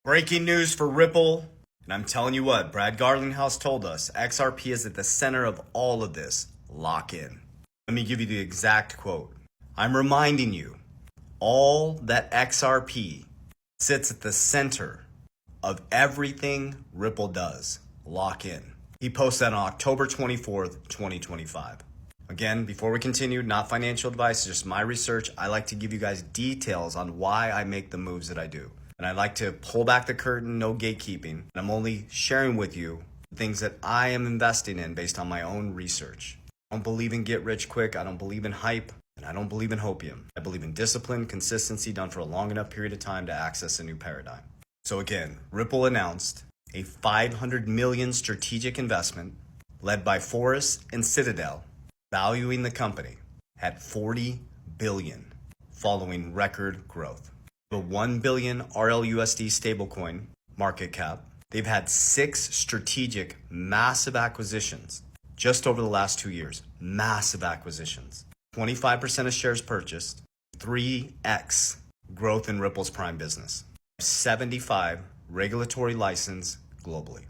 Breaking news for Ripple. And I'm telling you what, Brad Garlinghouse told us, XRP is at the center of all of this. Lock in. Let me give you the exact quote. I'm reminding you, all that XRP sits at the center of everything Ripple does. Lock in. He posted that on October 24th, 2025. Again, before we continue, not financial advice, just my research. I like to give you guys details on why I make the moves that I do. And I like to pull back the curtain, no gatekeeping. And I'm only sharing with you things that I am investing in based on my own research. I don't believe in get rich quick. I don't believe in hype. And I don't believe in hopium. I believe in discipline, consistency done for a long enough period of time to access a new paradigm. So again, Ripple announced a 500 million strategic investment led by Forest and Citadel, valuing the company at 40 billion following record growth. The 1 billion RLUSD stablecoin market cap. They've had 6 strategic massive acquisitions just over the last 2 years. Massive acquisitions. 25% of shares purchased, 3x growth in Ripple's prime business. 75 regulatory license globally.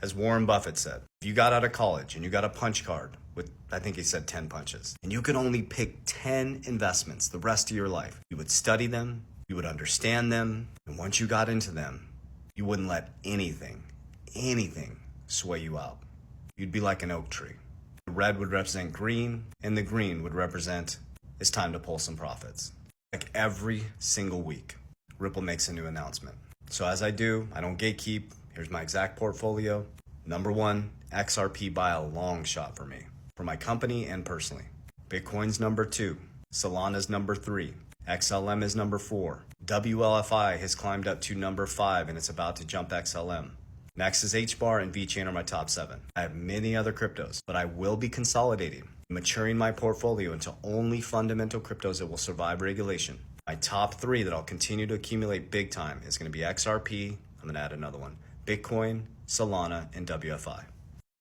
As Warren Buffett said, if you got out of college and you got a punch card with, I think he said 10 punches, and you could only pick 10 investments the rest of your life, you would study them, you would understand them, and once you got into them, you wouldn't let anything sway you out. You'd be like an oak tree. The red would represent green, and the green would represent it's time to pull some profits. Like every single week, Ripple makes a new announcement. So as I do, I don't gatekeep. Here's my exact portfolio. Number 1, XRP by a long shot for me, for my company and personally. Bitcoin's number 2. Solana's number 3. XLM is number 4. WLFI has climbed up to number 5 and it's about to jump XLM. Next is HBAR and VChain are my top 7. I have many other cryptos, but I will be consolidating, maturing my portfolio into only fundamental cryptos that will survive regulation. My top 3 that I'll continue to accumulate big time is going to be XRP. I'm going to add another one. Bitcoin, Solana, and WFI.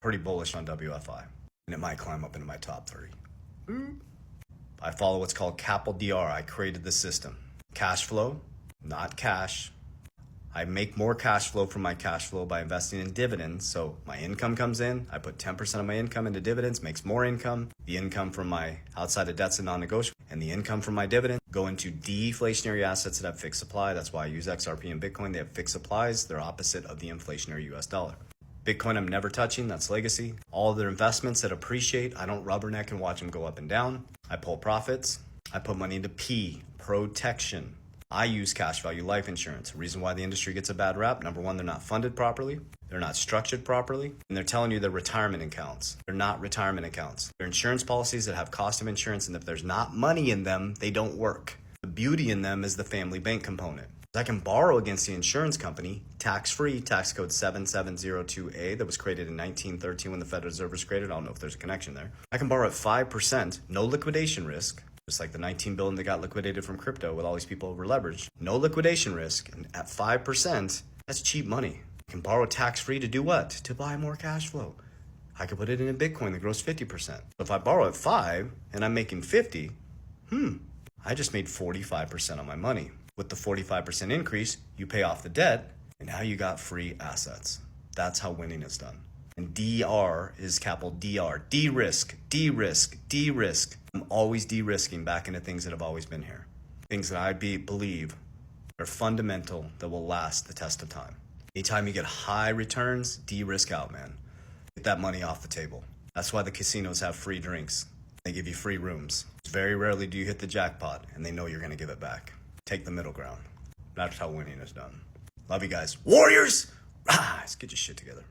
Pretty bullish on WFI, and it might climb up into my top 3. I follow what's called Capital DR. I created the system. Cash flow, not cash. I make more cash flow from my cash flow by investing in dividends. So my income comes in, I put 10% of my income into dividends, makes more income. The income from my outside of debts and non-negotiable, and the income from my dividend go into deflationary assets that have fixed supply. That's why I use XRP and Bitcoin. They have fixed supplies. They're opposite of the inflationary US dollar. Bitcoin I'm never touching, that's legacy. All of their investments that appreciate, I don't rubberneck and watch them go up and down. I pull profits. I put money into P, protection. I use cash value life insurance. Reason why the industry gets a bad rap, number 1, they're not funded properly. They're not structured properly. And they're telling you they're retirement accounts. They're not retirement accounts. They're insurance policies that have cost of insurance, and if there's not money in them, they don't work. The beauty in them is the family bank component. I can borrow against the insurance company, tax-free, tax code 7702A that was created in 1913 when the Federal Reserve was created. I don't know if there's a connection there. I can borrow at 5%, no liquidation risk, just like the 19 billion that got liquidated from crypto with all these people over leveraged. No liquidation risk, and at 5%, that's cheap money. I can borrow tax-free to do what? To buy more cash flow. I could put it in a Bitcoin that grows 50%. So if I borrow at 5 and I'm making 50, I just made 45% on my money. With the 45% increase, you pay off the debt, and now you got free assets. That's how winning is done. And DR is capital DR. De-risk, de-risk, de-risk. I'm always de-risking back into things that have always been here. Things that I believe are fundamental that will last the test of time. Anytime you get high returns, de-risk out, man. Get that money off the table. That's why the casinos have free drinks. They give you free rooms. Very rarely do you hit the jackpot, and they know you're going to give it back. Take the middle ground. That's how winning is done. Love you guys. Warriors! Let's get your shit together.